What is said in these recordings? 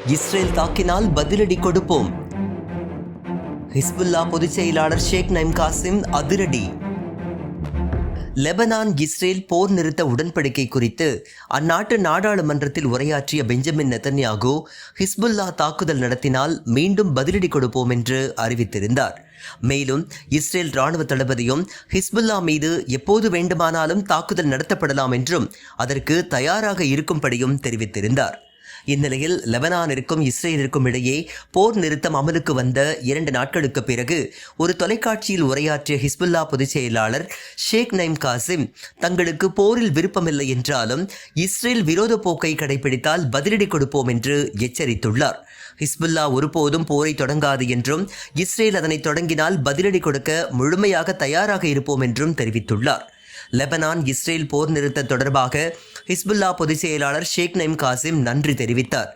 Israel தாக்கினால் பதிலடி கொடுப்போம். Hezbollah பொதுச் செயலாளர் ஷேக் நைம் காசிம் அதிரடி. லெபனான் இஸ்ரேல் போர் நிறுத்த உடன்படிக்கை குறித்து அந்நாட்டு நாடாளுமன்றத்தில் உரையாற்றிய பெஞ்சமின் நெதன்யாகு ஹிஸ்புல்லா தாக்குதல் நடத்தினால் மீண்டும் பதிலடி கொடுப்போம் என்று அறிவித்திருந்தார். மேலும் இஸ்ரேல் ராணுவ தளபதியும் ஹிஸ்புல்லா மீது எப்போது வேண்டுமானாலும் தாக்குதல் நடத்தப்படலாம் என்றும் அதற்கு தயாராக இருக்கும்படியும் தெரிவித்திருந்தார். இந்நிலையில் லெபனானிற்கும் இஸ்ரேலிற்கும் இடையே போர் நிறுத்தம் அமலுக்கு வந்த 2 நாட்களுக்கு பிறகு ஒரு தொலைக்காட்சியில் உரையாற்றிய ஹிஸ்புல்லா பொதுச் செயலாளர் ஷேக் நைம் காசிம் தங்களுக்கு போரில் விருப்பமில்லை என்றாலும் இஸ்ரேல் விரோத போக்கை கடைபிடித்தால் பதிலடி கொடுப்போம் என்று எச்சரித்துள்ளார். ஹிஸ்புல்லா ஒருபோதும் போரை தொடங்காது என்றும் இஸ்ரேல் அதனை தொடங்கினால் பதிலடி கொடுக்க முழுமையாக தயாராக இருப்போம் என்றும் தெரிவித்துள்ளார். லெபனான் இஸ்ரேல் போர் நிறுத்தம் தொடர்பாக ஹிஸ்புல்லா பொதுச் செயலாளர் ஷேக் நைம் காசிம் நன்றி தெரிவித்தார்.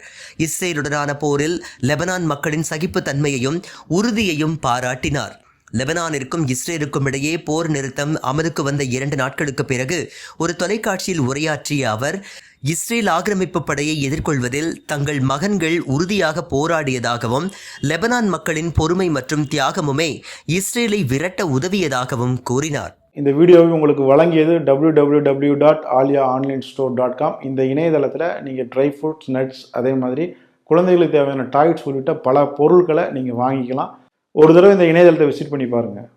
இஸ்ரேலுடனான போரில் லெபனான் மக்களின் சகிப்புத்தன்மையையும் உறுதியையும் பாராட்டினார். லெபனானிற்கும் இஸ்ரேலுக்கும் இடையே போர் நிறுத்தம் அமலுக்கு வந்த 2 நாட்களுக்கு பிறகு ஒரு தொலைக்காட்சியில் உரையாற்றிய அவர், இஸ்ரேல் ஆக்கிரமிப்பு படையை எதிர்கொள்வதில் தங்கள் மகன்கள் உறுதியாக போராடியதாகவும் லெபனான் மக்களின் பொறுமை மற்றும் தியாகமுமே இஸ்ரேலை விரட்ட உதவியதாகவும் கூறினார். இந்த வீடியோவை உங்களுக்கு வழங்கியது www.aliaonlinestore.com. இந்த இணையதளத்தில் நீங்கள் ட்ரை ஃப்ரூட்ஸ், நட்ஸ், அதே மாதிரி குழந்தைகளுக்கு தேவையான டாய்ஸ் உள்ளிட்ட பல பொருட்களை நீங்கள் வாங்கிக்கலாம். ஒரு தடவை இந்த இணையதளத்தை விசிட் பண்ணி பாருங்கள்.